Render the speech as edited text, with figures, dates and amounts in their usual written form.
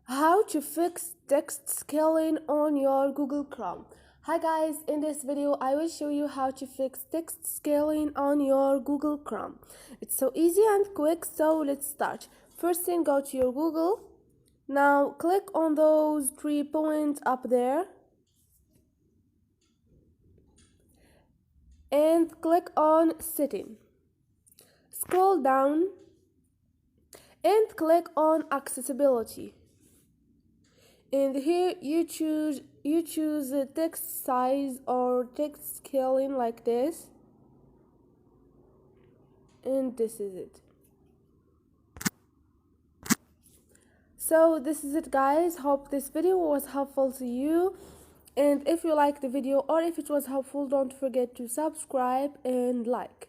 How to fix text scaling on your Google Chrome. Hi guys, in this video I will show you how to fix text scaling on your Google Chrome. It's so easy and quick, so let's start. First thing, go to your Google. Now click on those 3 points up there and click on setting. Scroll down and click on accessibility. And here you choose the text size or text scaling like this, and this is it. So this is it guys, hope this video was helpful to you, and if you like the video or if it was helpful, don't forget to subscribe and like.